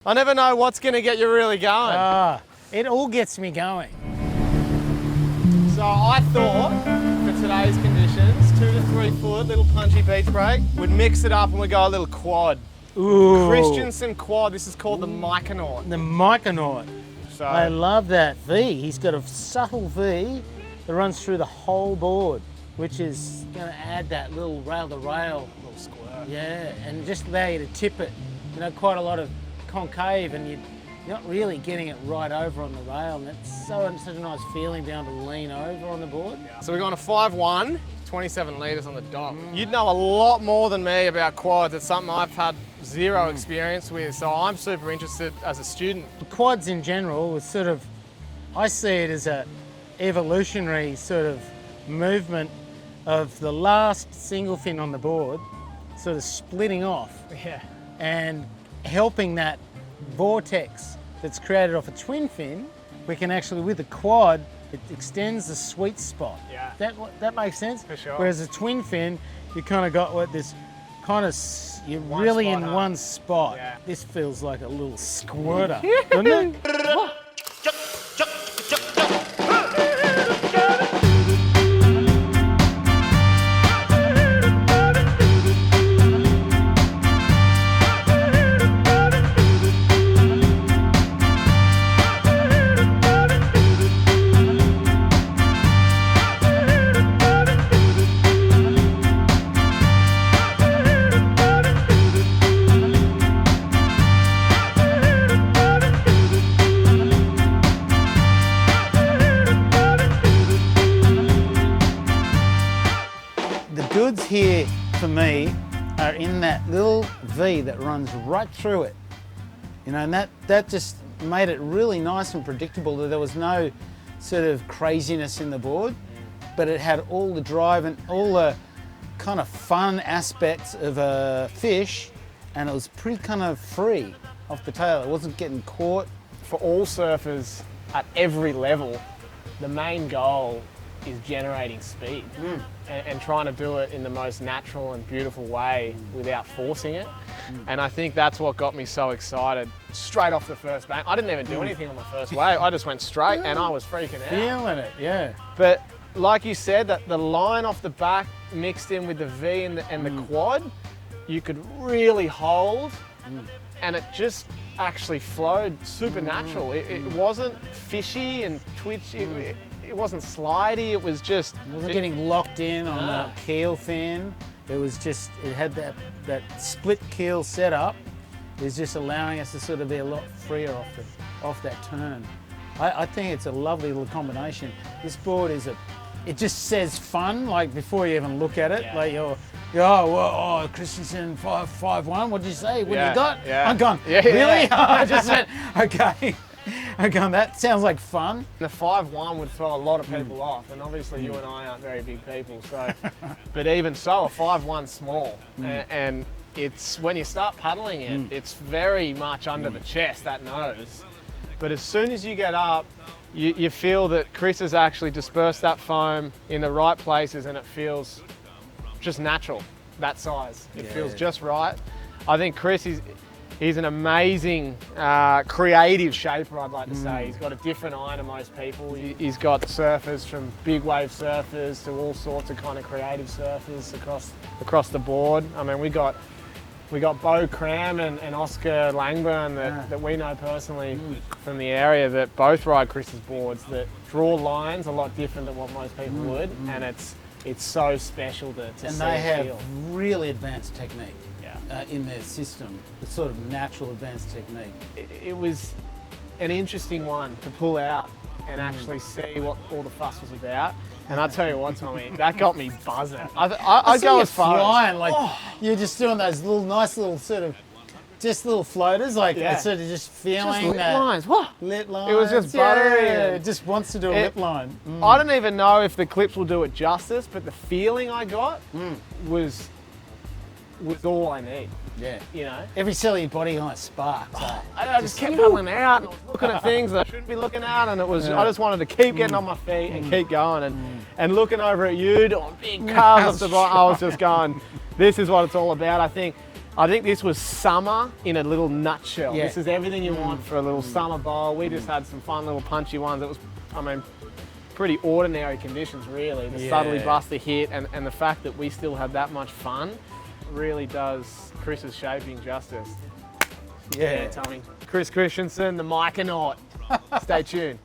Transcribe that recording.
I never know what's going to get you really going. It all gets me going. So I thought, for today's conditions, 2 to 3 foot, little punchy beach break, we'd mix it up and we'd go a little quad. Ooh. Christenson quad, this is called the Myconaut. The Myconaut. So, I love that V. He's got a subtle V that runs through the whole board, which is going to add that little rail-to-rail. little squirt. Yeah, and just allow you to tip it. You know, quite a lot of concave and you're not really getting it right over on the rail, and it's such a nice feeling being able to lean over on the board. So we're going to 5'1", 27 litres on the dot. You'd know a lot more than me about quads. It's something I've had zero experience with, so I'm super interested as a student. Quads in general was sort of, I see it as a evolutionary sort of movement of the last single fin on the board sort of splitting off. Yeah. And helping that vortex that's created off a twin fin, we can actually, with the quad, it extends the sweet spot. Yeah. That makes sense? For sure. Whereas a twin fin, you kind of got what this kind of, you're One really spot in up. one spot. Yeah. This feels like a little squirter, doesn't it? Goods here for me are in that little V that runs right through it. You know, and that just made it really nice and predictable that there was no sort of craziness in the board, but it had all the drive and all the kind of fun aspects of a fish, and it was pretty kind of free off the tail. It wasn't getting caught. For all surfers at every level, the main goal is generating speed and trying to do it in the most natural and beautiful way without forcing it. And I think that's what got me so excited straight off the first bang. I didn't even do anything on my first wave. I just went straight and I was freaking out. Feeling it, yeah. But like you said, that the line off the back mixed in with the V and the quad, you could really hold and it just actually flowed super natural. It wasn't fishy and twitchy. It wasn't slidey, it was just... It wasn't getting locked in on the keel fin. It was just, it had that split keel setup. It was just allowing us to sort of be a lot freer off that turn. I think it's a lovely little combination. This board is it just says fun, like before you even look at it. Yeah. Like oh, Christenson 5'1", what did you say? What you got? Yeah. I'm gone, yeah, really? yeah. I just went, okay. I'm going, that sounds like fun. The 5'1" would throw a lot of people off, and obviously you and I aren't very big people, so. But even so, a 5'1"'s small, and it's when you start paddling it, it's very much under the chest, that nose. But as soon as you get up, you feel that Chris has actually dispersed that foam in the right places, and it feels just natural, that size. It feels just right. I think Chris he's an amazing, creative shaper, I'd like to say. He's got a different eye to most people. He's got surfers from big wave surfers to all sorts of kind of creative surfers across the board. I mean, we got Bo Cram and Oscar Langburn that we know personally from the area that both ride Chris's boards that draw lines a lot different than what most people would, and it's so special to see. And they have feel. really advanced technique. In their system, the sort of natural advanced technique. It was an interesting one to pull out and actually see what all the fuss was about. And I'll tell you what, Tommy, that got me buzzing. I'd go as far flying, like you're just doing those nice little sort of, just little floaters, like sort of just feeling just lip that. lines. What? Lip lines. It was just buttery. It just wants to do a lip line. I don't even know if the clips will do it justice, but the feeling I got was all I need. Yeah. You know? Every cell in your body kind of sparks. I just kept paddling out and I was looking at things that I shouldn't be looking at, and I just wanted to keep getting on my feet and keep going and looking over at you doing big carves up the bottom. I was just going, this is what it's all about. I think I think this was summer in a little nutshell. Yeah. This is everything you want for a little summer bowl. We just had some fun little punchy ones. It was, I mean, pretty ordinary conditions really. The subtly bust the hit and the fact that we still had that much fun really does Chris's shaping justice. Yeah. Tommy. Chris Christenson, the Myconaut. Stay tuned.